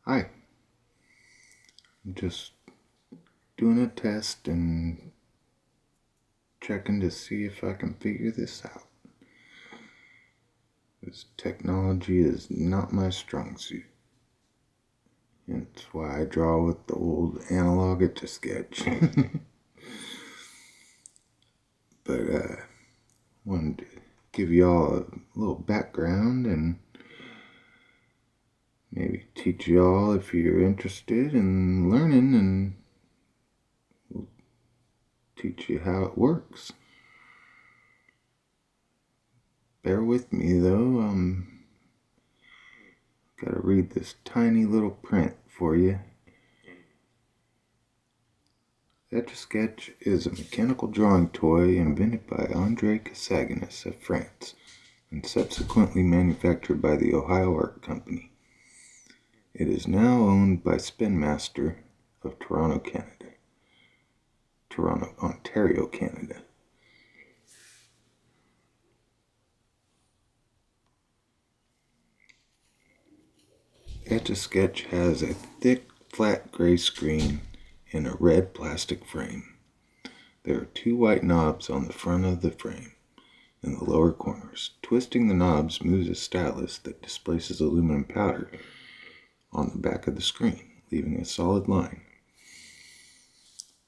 Hi, I'm just doing a test and checking to see if I can figure this out. This technology is not my strong suit. That's why I draw with the old analog Etch A Sketch. But wanted to give y'all a little background and maybe teach y'all if you're interested in learning, and we'll teach you how it works. Bear with me though, gotta read this tiny little print for you. Etch A Sketch is a mechanical drawing toy invented by André Cassagnès of France and subsequently manufactured by the Ohio Art Company. It is now owned by Spin Master of Toronto, Ontario, Canada. Etch A Sketch has a thick, flat gray screen and a red plastic frame. There are two white knobs on the front of the frame in the lower corners. Twisting the knobs moves a stylus that displaces aluminum powder on the back of the screen, leaving a solid line.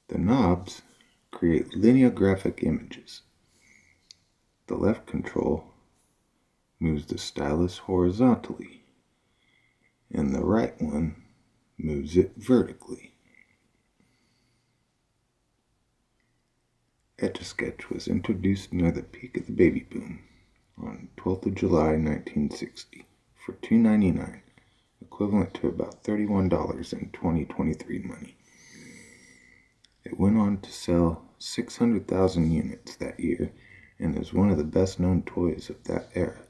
The knobs create lineographic images. The left control moves the stylus horizontally, and the right one moves it vertically. Etch A Sketch was introduced near the peak of the baby boom on 12th of July 1960 for $2.99, equivalent to about $31 in 2023 money. It went on to sell 600,000 units that year and is one of the best-known toys of that era.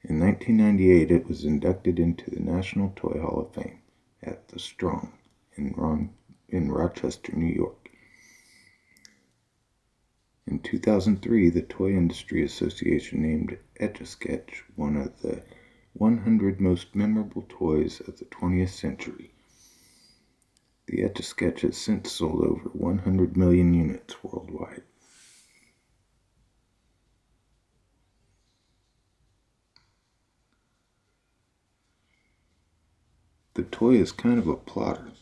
In 1998, it was inducted into the National Toy Hall of Fame at the Strong in Rochester, New York. In 2003, the Toy Industry Association named Etch A Sketch one of the 100 most memorable toys of the 20th century. The Etch A Sketch has since sold over 100 million units worldwide. The toy is kind of a plotter.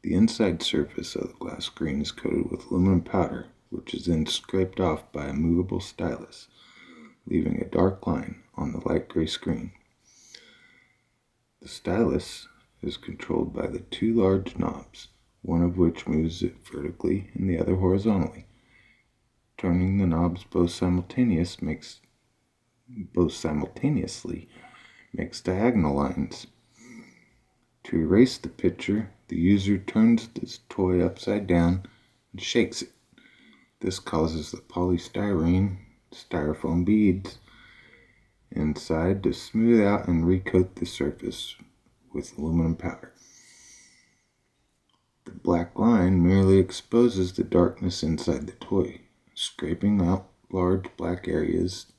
The inside surface of the glass screen is coated with aluminum powder, which is then scraped off by a movable stylus, leaving a dark line on the light gray screen. The stylus is controlled by the two large knobs, one of which moves it vertically and the other horizontally. Turning the knobs both simultaneously makes diagonal lines. To erase the picture, the user turns this toy upside down and shakes it. This causes the styrofoam beads inside to smooth out and recoat the surface with aluminum powder. The black line merely exposes the darkness inside the toy. Scraping out large black areas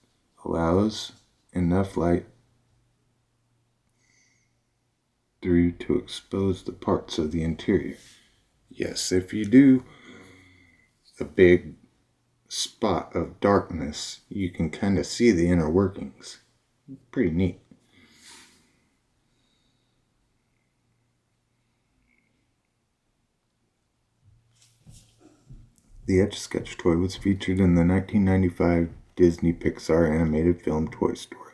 allows enough light through to expose the parts of the interior. Yes, if you do a big spot of darkness, you can kind of see the inner workings. Pretty neat. The Etch A Sketch toy was featured in the 1995 Disney Pixar animated film Toy Story.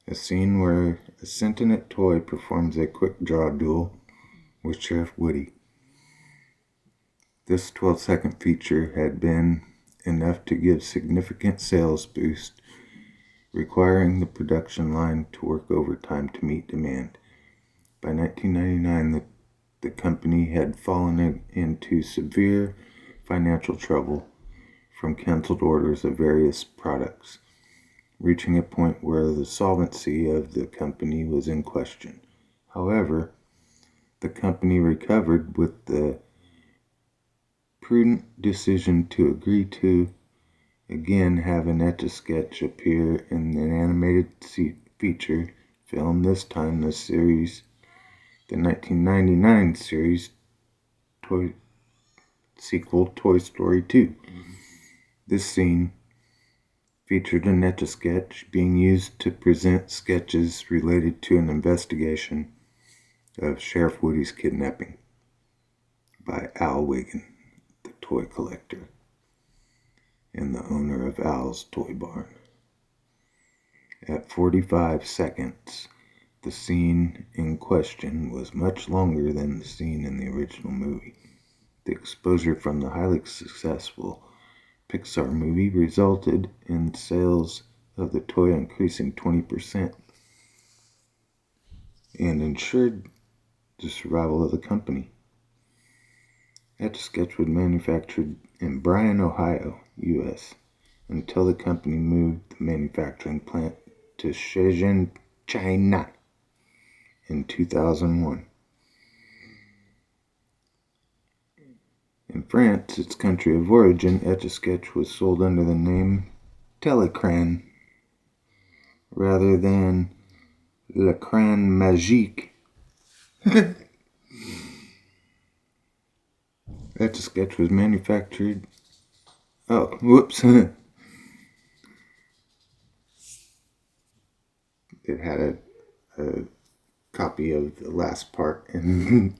A scene where a sentient toy performs a quick draw duel with Sheriff Woody. This 12-second feature had been enough to give significant sales boost, requiring the production line to work overtime to meet demand. By 1999, the company had fallen into severe financial trouble from canceled orders of various products, reaching a point where the solvency of the company was in question. However, the company recovered with the prudent decision to agree to again have an Etch A Sketch appear in an animated feature film. This time the series the 1999 series sequel Toy Story 2. This scene featured an Etch A Sketch being used to present sketches related to an investigation of Sheriff Woody's kidnapping by Al Wiggin, the toy collector and the owner of Al's Toy Barn. At 45 seconds, the scene in question was much longer than the scene in the original movie. The exposure from the highly successful Pixar movie resulted in sales of the toy increasing 20% and ensured the survival of the company. Etch A Sketch was manufactured in Bryan, Ohio, U.S., until the company moved the manufacturing plant to Shenzhen, China in 2001. In France, its country of origin, Etch A Sketch was sold under the name Télécran rather than L'écran magique. Etch A Sketch was manufactured. Oh, whoops. It had a copy of the last part in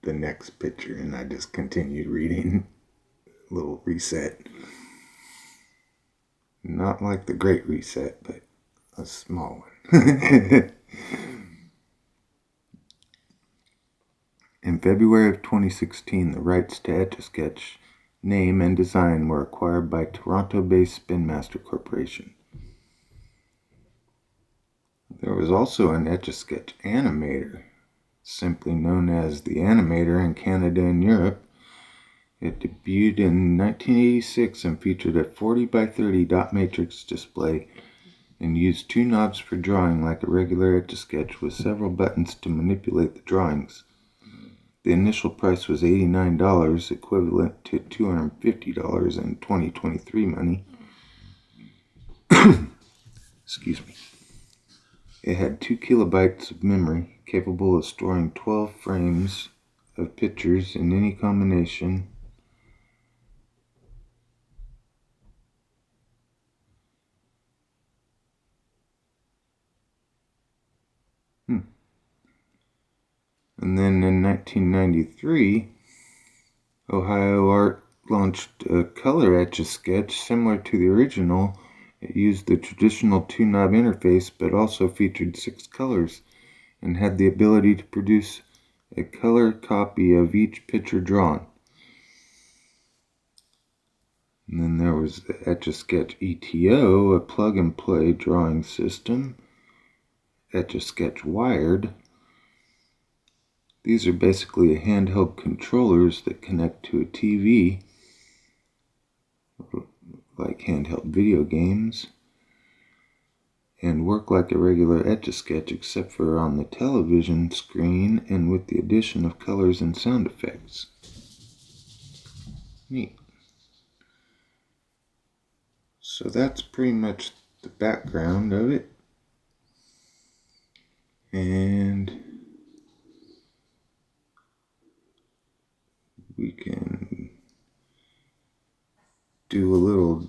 the next picture, and I just continued reading. A little reset. Not like the Great Reset, but a small one. In February of 2016, the rights to Etch A Sketch name and design were acquired by Toronto-based Spin Master Corporation. There was also an Etch A Sketch animator, simply known as the Animator in Canada and Europe. It debuted in 1986 and featured a 40 by 30 dot matrix display and used two knobs for drawing like a regular Etch A Sketch with several buttons to manipulate the drawings. The initial price was $89, equivalent to $250 in 2023 money. Excuse me. It had 2 kilobytes of memory, capable of storing 12 frames of pictures in any combination. And then in 1993, Ohio Art launched a color Etch A Sketch similar to the original. It used the traditional 2-knob interface, but also featured 6 colors and had the ability to produce a color copy of each picture drawn. And then there was the Etch A Sketch ETO, a plug-and-play drawing system. Etch A Sketch Wired. These are basically handheld controllers that connect to a TV, like handheld video games, and work like a regular Etch A Sketch except for on the television screen and with the addition of colors and sound effects. Neat. So that's pretty much the background of it. And we can do a little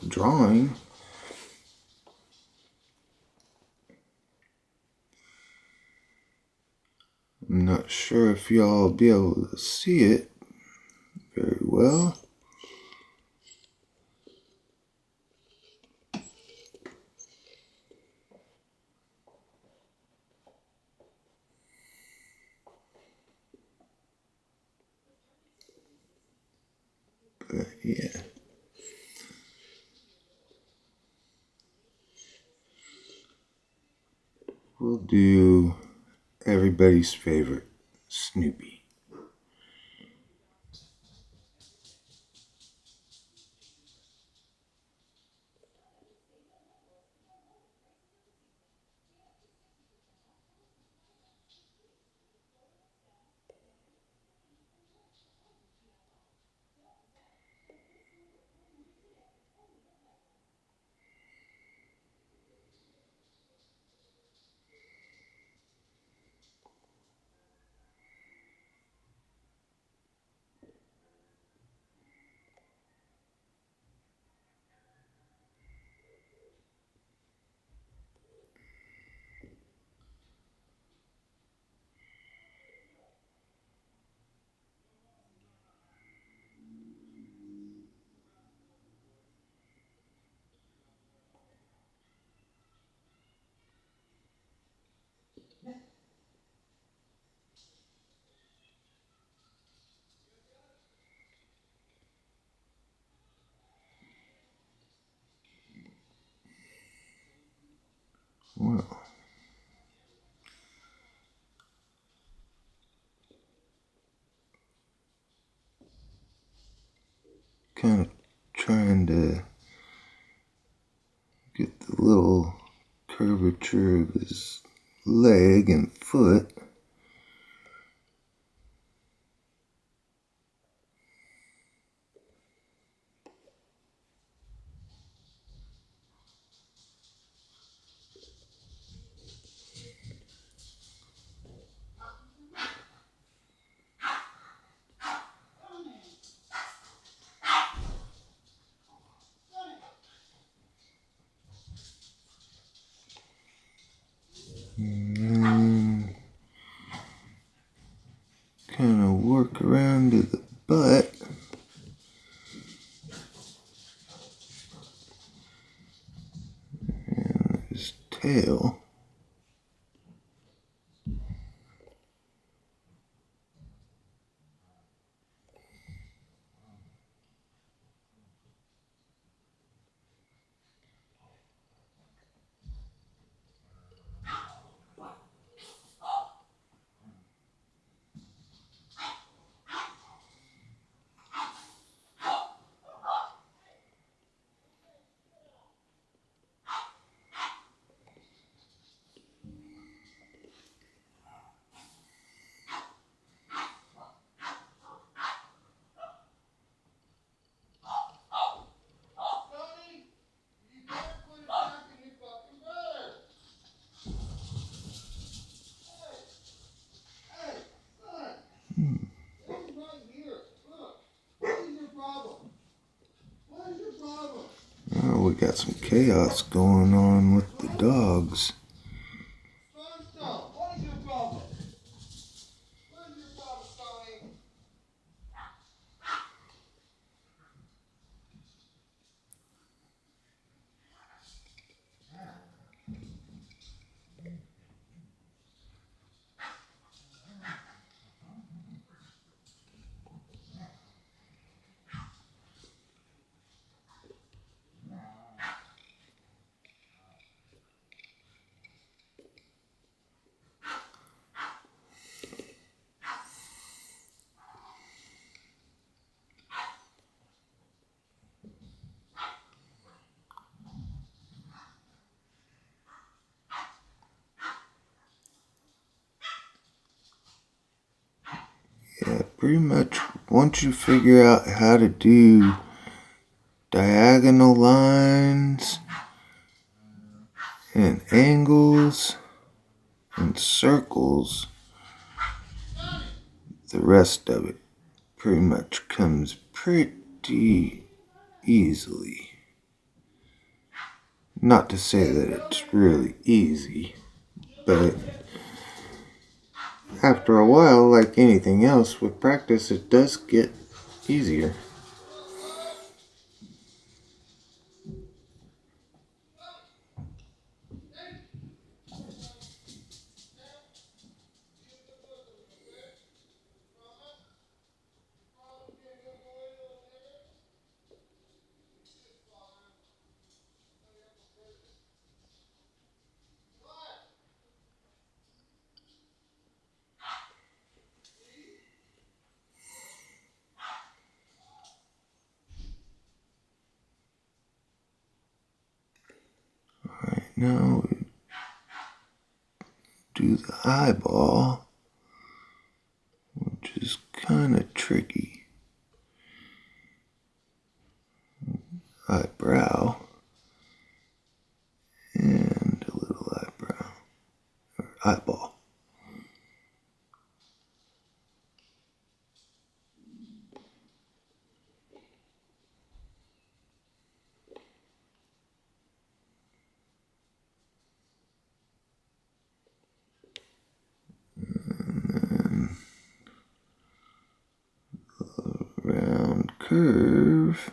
drawing. I'm not sure if y'all will be able to see it very well. But yeah. We'll do everybody's favorite, Snoopy. Well, kind of trying to get the little curvature of his leg and foot. And kind of work around to the butt. And his tail. Oh, we got some chaos going on with the dogs. Yeah, pretty much once you figure out how to do diagonal lines and angles and circles, the rest of it pretty much comes pretty easily. Not to say that it's really easy, but after a while, like anything else, with practice it does get easier. Alright, now we do the eyeball, which is kind of tricky. Eyebrow and a little eyebrow, or eyeball. And then round curve.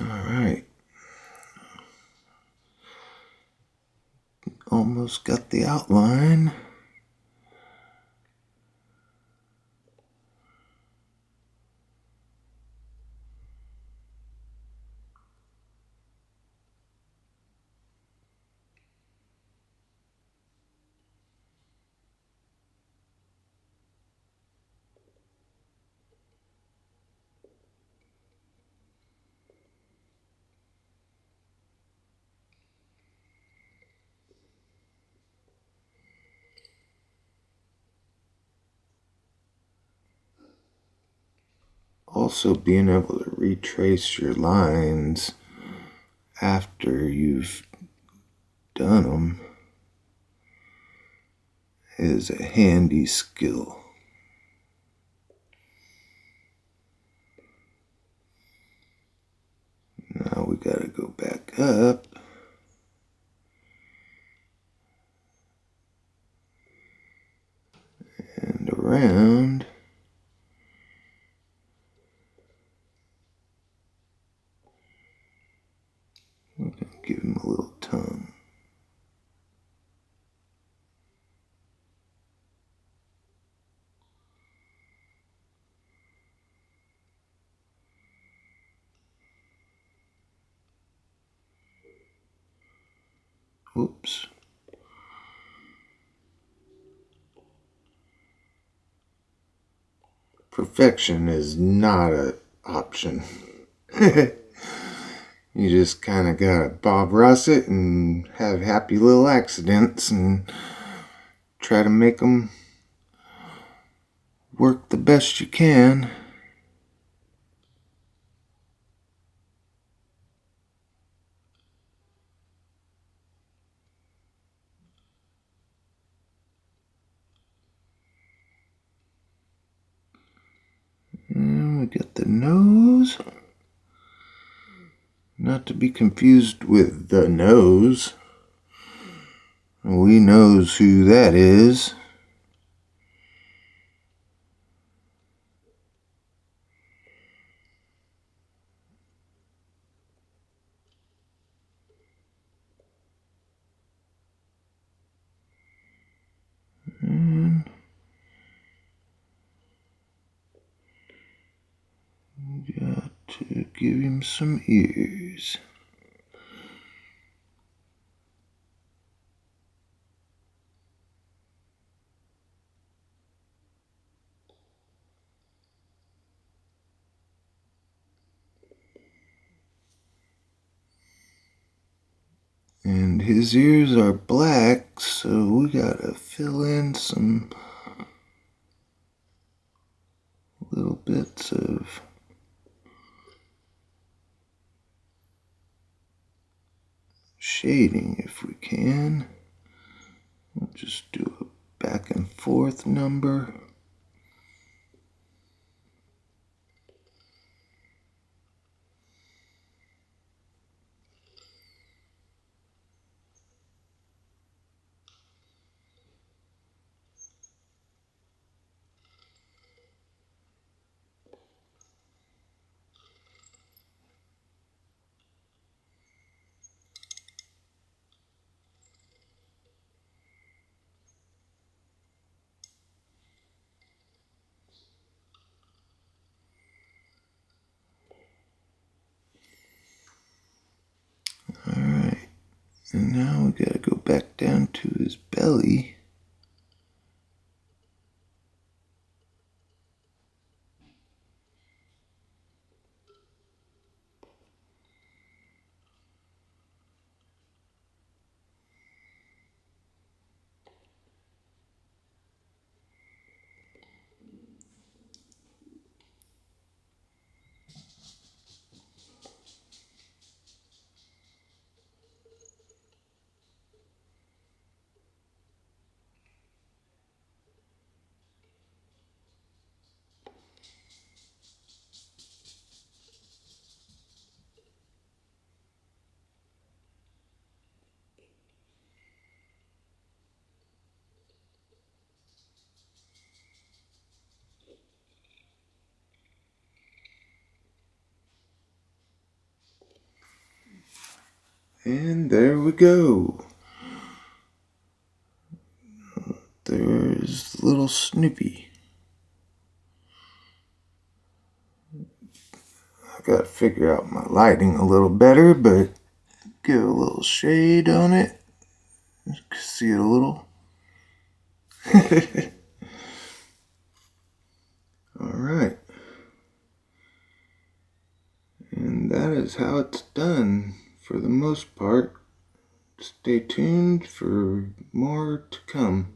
All right. Almost got the outline. Also, being able to retrace your lines after you've done them is a handy skill. Now we gotta go back up and around. We're gonna give him a little tongue. Oops. Perfection is not an option. You just kind of gotta Bob Ross it and have happy little accidents and try to make them work the best you can. And we got the nose. Not to be confused with the nose. We knows who that is. And we got to give him some ears. And his ears are black, so we gotta fill in some little bits of shading if we can. We'll just do a back and forth number. Alright, and now we gotta go back down to his belly. And there we go. There's little Snoopy. I gotta figure out my lighting a little better, but get a little shade on it. You can see it a little. Alright. And that is how it's done for the most part. Stay tuned for more to come.